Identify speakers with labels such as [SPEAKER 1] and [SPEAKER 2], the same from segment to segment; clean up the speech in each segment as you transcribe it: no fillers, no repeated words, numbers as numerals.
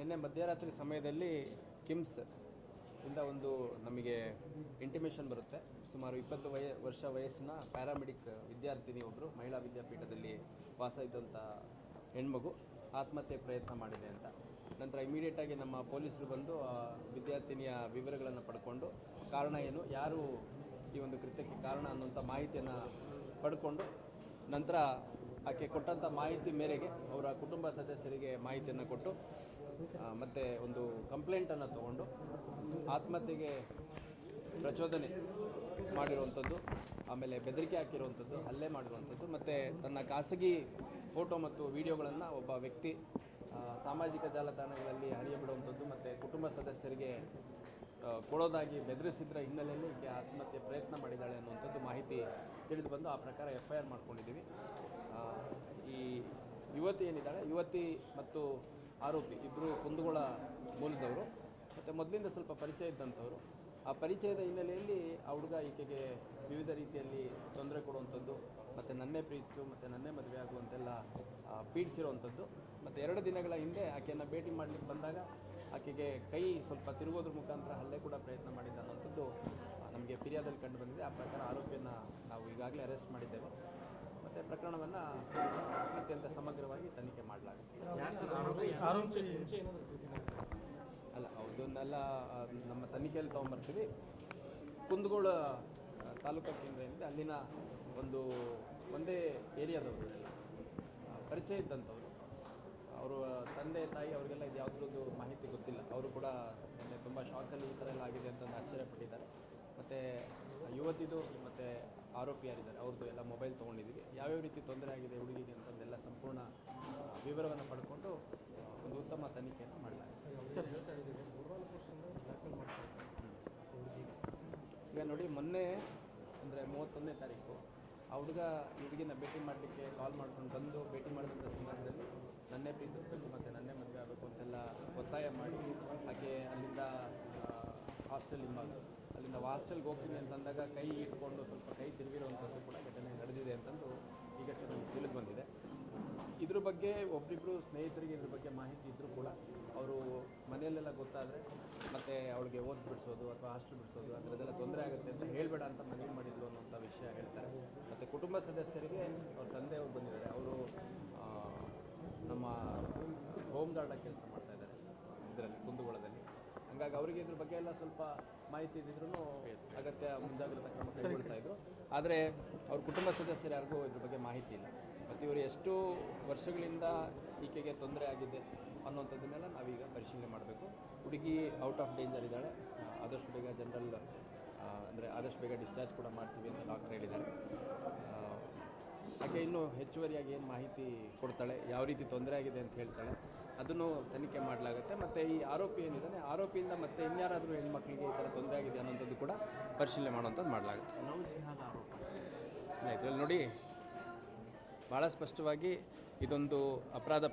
[SPEAKER 1] ನಿನ್ನೆ ಮಧ್ಯರಾತ್ರಿ ಸಮಯದಲ್ಲಿ ಕಿಮ್ಸ್ ಇಂದ ಒಂದು ನಮಗೆ ಇಂಟಿಮೇಷನ್ ಬರುತ್ತೆ. ಸುಮಾರು 20 ವರ್ಷ ವಯಸ್ಸಿನ ಪ್ಯಾರಾಮೆಡಿಕ್ ವಿದ್ಯಾರ್ಥಿನಿ ಒಬ್ಬರು ಮಹಿಳಾ ವಿದ್ಯಾಪೀಠದಲ್ಲಿ ವಾಸ ಇದ್ದಂಥ ಹೆಣ್ಮಗು ಆತ್ಮಹತ್ಯೆ ಪ್ರಯತ್ನ ಮಾಡಿದೆ ಅಂತ. ನಂತರ ಇಮಿಡಿಯೇಟಾಗಿ ನಮ್ಮ ಪೊಲೀಸರು ಬಂದು ಆ ವಿದ್ಯಾರ್ಥಿನಿಯ ವಿವರಗಳನ್ನು ಪಡ್ಕೊಂಡು ಕಾರಣ ಏನು, ಯಾರು ಈ ಒಂದು ಕೃತ್ಯಕ್ಕೆ ಕಾರಣ ಅನ್ನುವಂಥ ಮಾಹಿತಿಯನ್ನು ಪಡ್ಕೊಂಡು ನಂತರ ಆಕೆ ಕೊಟ್ಟಂಥ ಮಾಹಿತಿ ಮೇರೆಗೆ ಅವರ ಕುಟುಂಬ ಸದಸ್ಯರಿಗೆ ಮಾಹಿತಿಯನ್ನು ಕೊಟ್ಟು ಮತ್ತು ಒಂದು ಕಂಪ್ಲೇಂಟನ್ನು ತಗೊಂಡು ಆತ್ಮಹತ್ಯೆಗೆ ಪ್ರಚೋದನೆ ಮಾಡಿರುವಂಥದ್ದು, ಆಮೇಲೆ ಬೆದರಿಕೆ ಹಾಕಿರುವಂಥದ್ದು, ಹಲ್ಲೆ ಮಾಡಿರುವಂಥದ್ದು ಮತ್ತು ತನ್ನ ಖಾಸಗಿ ಫೋಟೋ ಮತ್ತು ವಿಡಿಯೋಗಳನ್ನು ಒಬ್ಬ ವ್ಯಕ್ತಿ ಸಾಮಾಜಿಕ ಜಾಲತಾಣಗಳಲ್ಲಿ ಹರಿಯಬಿಡುವಂಥದ್ದು ಮತ್ತು ಕುಟುಂಬ ಸದಸ್ಯರಿಗೆ ಕೊಡೋದಾಗಿ ಬೆದರಿಸಿದ್ರ ಹಿನ್ನೆಲೆಯಲ್ಲಿ ಈಕೆ ಆತ್ಮಹತ್ಯೆ ಪ್ರಯತ್ನ ಮಾಡಿದ್ದಾಳೆ ಅನ್ನುವಂಥದ್ದು ಮಾಹಿತಿ ತಿಳಿದು ಬಂದು ಆ ಪ್ರಕಾರ FIR ಮಾಡ್ಕೊಂಡಿದ್ದೀವಿ. ಈ ಯುವತಿ ಏನಿದ್ದಾಳೆ, ಯುವತಿ ಮತ್ತು ಆರೋಪಿ ಇಬ್ಬರು ಕುಂದಗೋಳ ಮೂಲದವರು ಮತ್ತು ಮೊದಲಿಂದ ಸ್ವಲ್ಪ ಪರಿಚಯ ಇದ್ದಂಥವ್ರು. ಆ ಪರಿಚಯದ ಹಿನ್ನೆಲೆಯಲ್ಲಿ ಆ ಹುಡುಗ ಈಕೆಗೆ ವಿವಿಧ ರೀತಿಯಲ್ಲಿ ತೊಂದರೆ ಕೊಡುವಂಥದ್ದು ಮತ್ತು ನನ್ನೇ ಪ್ರೀತಿಸು ಮತ್ತು ನನ್ನೇ ಮದುವೆ ಆಗುವಂತೆಲ್ಲ ಪೀಡಿಸಿರುವಂಥದ್ದು. ಮತ್ತು 2 ದಿನಗಳ ಹಿಂದೆ ಆಕೆಯನ್ನು ಭೇಟಿ ಮಾಡಲಿಕ್ಕೆ ಬಂದಾಗ ಆಕೆಗೆ ಕೈ ಸ್ವಲ್ಪ ತಿರುಗೋದ್ರ ಮುಖಾಂತರ ಹಲ್ಲೆ ಕೂಡ ಪ್ರಯತ್ನ ಮಾಡಿದ್ದ ಅನ್ನೋಂಥದ್ದು ನಮಗೆ ಫಿರ್ಯಾದಲ್ಲಿ ಕಂಡು ಬಂದಿದೆ. ಆ ಪ್ರಕಾರ ಆರೋಪಿಯನ್ನು ನಾವು ಈಗಾಗಲೇ ಅರೆಸ್ಟ್ ಮಾಡಿದ್ದೇವೆ ಮತ್ತು ಪ್ರಕರಣವನ್ನು ಅತ್ಯಂತ ಸಮಗ್ರವಾಗಿ ತನಿಖೆ ಮಾಡಲಾಗುತ್ತೆ. ಅಲ್ಲ, ಅದನ್ನೆಲ್ಲ ನಮ್ಮ ತನಿಖೆಯಲ್ಲಿ ತೊಗೊಂಬರ್ತೀವಿ. ಕುಂದಗೋಳ ತಾಲೂಕಾ ಕೇಂದ್ರ ಏನಿದೆ ಅಲ್ಲಿನ ಒಂದೇ ಏರಿಯಾದವರು ಪರಿಚಯ ಇದ್ದಂಥವ್ರು. ಅವರು ತಂದೆ ತಾಯಿ ಅವರಿಗೆಲ್ಲ ಇದು ಯಾವುದ್ರದ್ದು ಮಾಹಿತಿ ಗೊತ್ತಿಲ್ಲ. ಅವರು ಕೂಡ ನಿನ್ನೆ ತುಂಬ ಶಾಕಲ್ಲಿ ಈ ಥರ ಎಲ್ಲ ಆಗಿದೆ ಅಂತ ಆಶ್ಚರ್ಯಪಟ್ಟಿದ್ದಾರೆ. ಮತ್ತು ಯುವತಿದು ಮತ್ತು ಆರೋಪಿ ಯಾರಿದ್ದಾರೆ ಅವ್ರದ್ದು ಎಲ್ಲ ಮೊಬೈಲ್ ತೊಗೊಂಡಿದ್ದೀವಿ. ಯಾವ್ಯಾವ ರೀತಿ ತೊಂದರೆ ಆಗಿದೆ ಹುಡುಗಿಗೆ ಅಂತಂದೆಲ್ಲ ಸಂಪೂರ್ಣ ವಿವರವನ್ನು ಪಡ್ಕೊಂಡು ಒಂದು ಉತ್ತಮ ತನಿಖೆಯನ್ನು ಮಾಡಲಾಗಿದೆ. ಈಗ ನೋಡಿ, ಮೊನ್ನೆ ಅಂದರೆ 31ನೇ ತಾರೀಕು ಆ ಹುಡುಗಿನ ಭೇಟಿ ಮಾಡಲಿಕ್ಕೆ ಕಾಲ್ ಮಾಡ್ಕೊಂಡು ಬಂದು ಭೇಟಿ ಮಾಡಿದಂಥ ಸಂದರ್ಭದಲ್ಲಿ ನನ್ನೇ ಪ್ರೀತಿಸಬೇಕು ಮತ್ತು ನನ್ನೇ ಮದುವೆ ಆಗಬೇಕು ಅಂತೆಲ್ಲ ಒತ್ತಾಯ ಮಾಡಿ ಹಾಗೆ ಅಲ್ಲಿಂದ ಹಾಸ್ಟೆಲ್ ಅಲ್ಲಿಂದ ಹಾಸ್ಟೆಲ್ಗೆ ಹೋಗ್ತೀನಿ ಅಂತಂದಾಗ ಕೈ ಇಟ್ಕೊಂಡು ಸ್ವಲ್ಪ ಕೈ ತಿರುಗಿರುವಂಥದ್ದು ಕೂಡ ಘಟನೆ ನಡೆದಿದೆ ಅಂತಂದು ಈಗಷ್ಟೇ ನಮಗೆ ತಿಳಿದು ಬಂದಿದೆ. ಇದ್ರ ಬಗ್ಗೆ ಒಬ್ಬರಿಬ್ಬರು ಸ್ನೇಹಿತರಿಗೆ ಇದ್ರ ಬಗ್ಗೆ ಮಾಹಿತಿ ಇದ್ದರೂ ಕೂಡ ಅವರು ಮನೆಯಲ್ಲೆಲ್ಲ ಗೊತ್ತಾದರೆ ಮತ್ತು ಅವಳಿಗೆ ಓದಿ ಬಿಡಿಸೋದು ಅಥವಾ ಹಾಸ್ಟೆಲ್ ಬಿಡಿಸೋದು ಅದರದ್ದೆಲ್ಲ ತೊಂದರೆ ಆಗುತ್ತೆ ಅಂತ ಹೇಳಬೇಡ ಅಂತ ಮನವಿ ಮಾಡಿದ್ರು ಅನ್ನೋಂಥ ವಿಷಯ ಹೇಳ್ತಾರೆ. ಮತ್ತು ಕುಟುಂಬ ಸದಸ್ಯರಿಗೆ ಅವ್ರ ತಂದೆಯವರು ಬಂದಿದ್ದಾರೆ. ಅವರು ನಮ್ಮ ಹೋಮ್ ಗಾರ್ಡಾಗಿ ಕೆಲಸ ಮಾಡ್ತಾಯಿದ್ದಾರೆ ಇದರಲ್ಲಿ ಕುಂದಗೋಳದಲ್ಲಿ. ಹಾಗಾಗಿ ಅವರಿಗೆ ಇದ್ರ ಬಗ್ಗೆ ಎಲ್ಲ ಸ್ವಲ್ಪ ಮಾಹಿತಿ ಇದ್ದಿದ್ರೂ ಅಗತ್ಯ ಮುಂಜಾಗ್ರತಾ ಕ್ರಮ ಕೈಗೊಳ್ತಾಯಿದ್ರು. ಆದರೆ ಅವ್ರ ಕುಟುಂಬ ಸದಸ್ಯರು ಯಾರಿಗೂ ಇದ್ರ ಬಗ್ಗೆ ಮಾಹಿತಿ ಇಲ್ಲ. ಮತ್ತು ಇವರು ಎಷ್ಟು ವರ್ಷಗಳಿಂದ ಈಕೆಗೆ ತೊಂದರೆ ಆಗಿದೆ ಅನ್ನೋಂಥದ್ದನ್ನೆಲ್ಲ ನಾವೀಗ ಪರಿಶೀಲನೆ ಮಾಡಬೇಕು. ಹುಡುಗಿ ಔಟ್ ಆಫ್ ಡೇಂಜರ್ ಇದ್ದಾಳೆ. ಆದಷ್ಟು ಬೇಗ ಜನರಲ್ ಅಂದರೆ ಆದಷ್ಟು ಬೇಗ ಡಿಸ್ಚಾರ್ಜ್ ಕೂಡ ಮಾಡ್ತೀವಿ ಅಂತ ಡಾಕ್ಟರ್ ಹೇಳಿದ್ದಾರೆ. ಹಾಗೆ ಇನ್ನೂ ಹೆಚ್ಚುವರಿಯಾಗಿ ಏನು ಮಾಹಿತಿ ಕೊಡ್ತಾಳೆ, ಯಾವ ರೀತಿ ತೊಂದರೆ ಆಗಿದೆ ಅಂತ ಹೇಳ್ತಾಳೆ, ಅದನ್ನು ತನಿಖೆ ಮಾಡಲಾಗುತ್ತೆ. ಮತ್ತು ಈ ಆರೋಪಿ ಏನಿದ್ದಾನೆ, ಆರೋಪಿಯಿಂದ ಮತ್ತೆ ಇನ್ಯಾರಾದರೂ ಹೆಣ್ಮಕ್ಳಿಗೆ ಈ ಥರ ತೊಂದರೆ ಆಗಿದೆ ಅನ್ನೋಂಥದ್ದು ಕೂಡ ಪರಿಶೀಲನೆ ಮಾಡುವಂಥದ್ದು ಮಾಡಲಾಗುತ್ತೆ. ಇದರಲ್ಲಿ ನೋಡಿ, ಭಾಳ ಸ್ಪಷ್ಟವಾಗಿ ಇದೊಂದು ಅಪರಾಧ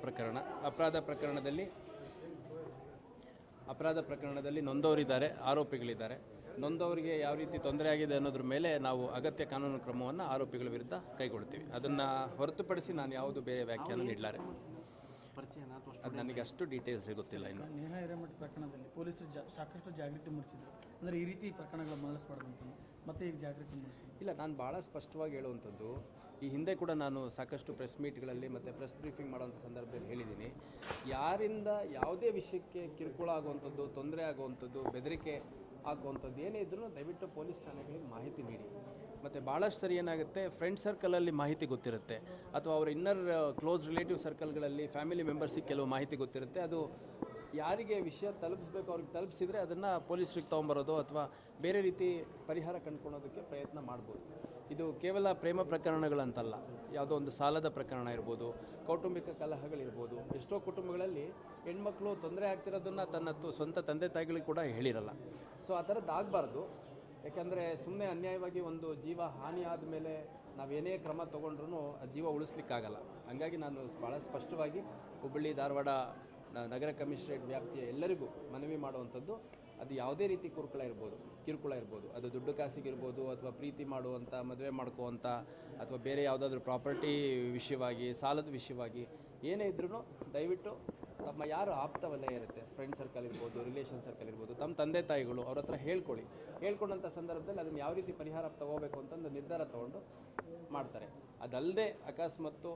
[SPEAKER 1] ಪ್ರಕರಣದಲ್ಲಿ ನೊಂದವರಿದ್ದಾರೆ, ಆರೋಪಿಗಳಿದ್ದಾರೆ. ನೊಂದವರಿಗೆ ಯಾವ ರೀತಿ ತೊಂದರೆ ಆಗಿದೆ ಅನ್ನೋದ್ರ ಮೇಲೆ ನಾವು ಅಗತ್ಯ ಕಾನೂನು ಕ್ರಮವನ್ನು ಆರೋಪಿಗಳ ವಿರುದ್ಧ ಕೈಗೊಳ್ತೀವಿ. ಅದನ್ನು ಹೊರತುಪಡಿಸಿ ನಾನು ಯಾವುದು ಬೇರೆ ವ್ಯಾಖ್ಯಾನ ನೀಡಲಾರೆ. ಅದು ನನಗೆ ಅಷ್ಟು ಡೀಟೇಲ್ಸ್ ಗೊತ್ತಿಲ್ಲ. ಇನ್ನು
[SPEAKER 2] ನೇಹಾ ಹಿರೇಮಠ ಪ್ರಕರಣದಲ್ಲಿ ಪೊಲೀಸರು ಸಾಕಷ್ಟು ಜಾಗೃತಿ ಮೂಡಿಸಿದ್ರು. ಅಂದರೆ ಈ ರೀತಿ ಪ್ರಕರಣಗಳು ಮರಳಿಸಬಾರ್ದು ಮತ್ತೆ ಈಗ ಜಾಗೃತಿ ಮೂಡಿಸಿದ್ರು.
[SPEAKER 1] ಇಲ್ಲ, ನಾನು ಭಾಳ ಸ್ಪಷ್ಟವಾಗಿ ಹೇಳುವಂಥದ್ದು, ಈ ಹಿಂದೆ ಕೂಡ ನಾನು ಸಾಕಷ್ಟು ಪ್ರೆಸ್ ಮೀಟ್ಗಳಲ್ಲಿ ಮತ್ತು ಪ್ರೆಸ್ ಬ್ರೀಫಿಂಗ್ ಮಾಡೋವಂಥ ಸಂದರ್ಭದಲ್ಲಿ ಹೇಳಿದ್ದೀನಿ. ಯಾರಿಂದ ಯಾವುದೇ ವಿಷಯಕ್ಕೆ ಕಿರುಕುಳ ಆಗುವಂಥದ್ದು, ತೊಂದರೆ ಆಗುವಂಥದ್ದು, ಬೆದರಿಕೆ ಆಗುವಂಥದ್ದು ಏನೇ ಇದ್ರೂ ದಯವಿಟ್ಟು ಪೊಲೀಸ್ ಠಾಣೆಗಳಿಗೆ ಮಾಹಿತಿ ನೀಡಿ. ಮತ್ತು ಭಾಳಷ್ಟು ಸರಿ ಏನಾಗುತ್ತೆ, ಫ್ರೆಂಡ್ ಸರ್ಕಲಲ್ಲಿ ಮಾಹಿತಿ ಗೊತ್ತಿರುತ್ತೆ ಅಥವಾ ಅವರ ಇನ್ನರ್ ಕ್ಲೋಸ್ ರಿಲೇಟಿವ್ ಸರ್ಕಲ್ಗಳಲ್ಲಿ ಫ್ಯಾಮಿಲಿ ಮೆಂಬರ್ಸಿಗೆ ಕೆಲವು ಮಾಹಿತಿ ಗೊತ್ತಿರುತ್ತೆ. ಅದು ಯಾರಿಗೆ ವಿಷಯ ತಲುಪಿಸ್ಬೇಕು ಅವ್ರಿಗೆ ತಲುಪಿಸಿದರೆ ಅದನ್ನು ಪೊಲೀಸರಿಗೆ ತೊಗೊಂಬರೋದು ಅಥವಾ ಬೇರೆ ರೀತಿ ಪರಿಹಾರ ಕಂಡುಕೊಳ್ಳೋದಕ್ಕೆ ಪ್ರಯತ್ನ ಮಾಡ್ಬೋದು. ಇದು ಕೇವಲ ಪ್ರೇಮ ಪ್ರಕರಣಗಳಂತಲ್ಲ, ಯಾವುದೋ ಒಂದು ಸಾಲದ ಪ್ರಕರಣ ಇರ್ಬೋದು, ಕೌಟುಂಬಿಕ ಕಲಹಗಳಿರ್ಬೋದು. ಎಷ್ಟೋ ಕುಟುಂಬಗಳಲ್ಲಿ ಹೆಣ್ಮಕ್ಳು ತೊಂದರೆ ಆಗ್ತಿರೋದನ್ನು ತನ್ನ ಸ್ವಂತ ತಂದೆ ತಾಯಿಗಳಿಗೆ ಕೂಡ ಹೇಳಿರಲ್ಲ. ಸೊ ಆ ಥರದ್ದು ಆಗಬಾರ್ದು. ಯಾಕೆಂದರೆ ಸುಮ್ಮನೆ ಅನ್ಯಾಯವಾಗಿ ಒಂದು ಜೀವ ಹಾನಿ ಆದಮೇಲೆ ನಾವೇನೇ ಕ್ರಮ ತೊಗೊಂಡ್ರೂ ಆ ಜೀವ ಉಳಿಸ್ಲಿಕ್ಕಾಗಲ್ಲ. ಹಾಗಾಗಿ ನಾನು ಭಾಳ ಸ್ಪಷ್ಟವಾಗಿ ಹುಬ್ಬಳ್ಳಿ ಧಾರವಾಡ ನಗರ ಕಮಿಷನರೇಟ್ ವ್ಯಾಪ್ತಿಯ ಎಲ್ಲರಿಗೂ ಮನವಿ ಮಾಡುವಂಥದ್ದು, ಅದು ಯಾವುದೇ ರೀತಿ ಕಿರುಕುಳ ಇರ್ಬೋದು, ಅದು ದುಡ್ಡು ಕಾಸಿಗಿರ್ಬೋದು ಅಥವಾ ಪ್ರೀತಿ ಮಾಡುವಂಥ, ಮದುವೆ ಮಾಡ್ಕೋವಂಥ ಅಥವಾ ಬೇರೆ ಯಾವುದಾದ್ರೂ ಪ್ರಾಪರ್ಟಿ ವಿಷಯವಾಗಿ, ಸಾಲದ ವಿಷಯವಾಗಿ ಏನೇ ಇದ್ರೂ ದಯವಿಟ್ಟು ತಮ್ಮ ಯಾರು ಆಪ್ತ ವಲಯ ಇರುತ್ತೆ, ಫ್ರೆಂಡ್ ಸರ್ಕಲ್ ಇರ್ಬೋದು, ರಿಲೇಷನ್ ಸರ್ಕಲ್ ಇರ್ಬೋದು, ತಮ್ಮ ತಂದೆ ತಾಯಿಗಳು ಅವ್ರ ಹತ್ರ ಹೇಳ್ಕೊಂಡಂಥ ಸಂದರ್ಭದಲ್ಲಿ ಅದನ್ನು ಯಾವ ರೀತಿ ಪರಿಹಾರ ತೊಗೋಬೇಕು ಅಂತಂದು ನಿರ್ಧಾರ ತೊಗೊಂಡು ಮಾಡ್ತಾರೆ. ಅದಲ್ಲದೆ ಅಕಸ್ಮಾತ್ತು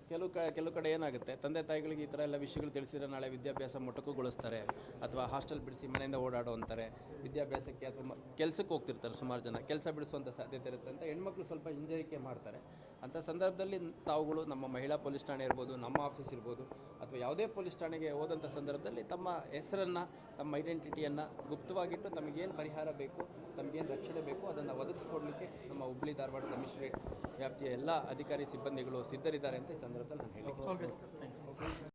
[SPEAKER 1] ಕೆಲವು ಕಡೆ ಏನಾಗುತ್ತೆ, ತಂದೆ ತಾಯಿಗಳಿಗೆ ಈ ಥರ ಎಲ್ಲ ವಿಷಯಗಳು ತಿಳಿಸಿದ್ರೆ ನಾಳೆ ವಿದ್ಯಾಭ್ಯಾಸ ಮೊಟಕುಗೊಳಿಸ್ತಾರೆ, ಅಥವಾ ಹಾಸ್ಟೆಲ್ ಬಿಡಿಸಿ ಮನೆಯಿಂದ ಓಡಾಡೋ ಅಂತಾರೆ, ವಿದ್ಯಾಭ್ಯಾಸಕ್ಕೆ ಅಥವಾ ಕೆಲಸಕ್ಕೆ ಹೋಗ್ತಿರ್ತಾರೆ, ಸುಮಾರು ಜನ ಕೆಲಸ ಬಿಡಿಸುವಂಥ ಸಾಧ್ಯತೆ ಇರುತ್ತೆ ಅಂತ ಹೆಣ್ಮಕ್ಳು ಸ್ವಲ್ಪ ಹಿಂಜರಿಕೆ ಮಾಡ್ತಾರೆ. ಅಂಥ ಸಂದರ್ಭದಲ್ಲಿ ತಾವುಗಳು ನಮ್ಮ ಮಹಿಳಾ ಪೊಲೀಸ್ ಠಾಣೆ ಇರ್ಬೋದು, ನಮ್ಮ ಆಫೀಸ್ ಇರ್ಬೋದು, ಅಥವಾ ಯಾವುದೇ ಪೊಲೀಸ್ ಠಾಣೆಗೆ ಹೋದಂಥ ಸಂದರ್ಭದಲ್ಲಿ ತಮ್ಮ ಹೆಸರನ್ನು, ತಮ್ಮ ಐಡೆಂಟಿಟಿಯನ್ನು ಗುಪ್ತವಾಗಿಟ್ಟು ತಮಗೇನು ಪರಿಹಾರ ಬೇಕು, ತಮಗೇನು ರಕ್ಷಣೆ ಬೇಕು ಅದನ್ನು ಒದಗಿಸ್ಕೊಡ್ಲಿಕ್ಕೆ ನಮ್ಮ ಹುಬ್ಬಳ್ಳಿ ಧಾರವಾಡ ಕಮಿಷನರೇಟ್ ವ್ಯಾಪ್ತಿಯ ಎಲ್ಲ ಅಧಿಕಾರಿ ಸಿಬ್ಬಂದಿಗಳು ಸಿದ್ಧರಿದ್ದಾರೆ ಅಂತ ಈ ಸಂದರ್ಭದಲ್ಲಿ ನಾನು ಹೇಳಿದ್ದೀನಿ.
[SPEAKER 2] Okay sir, thank you.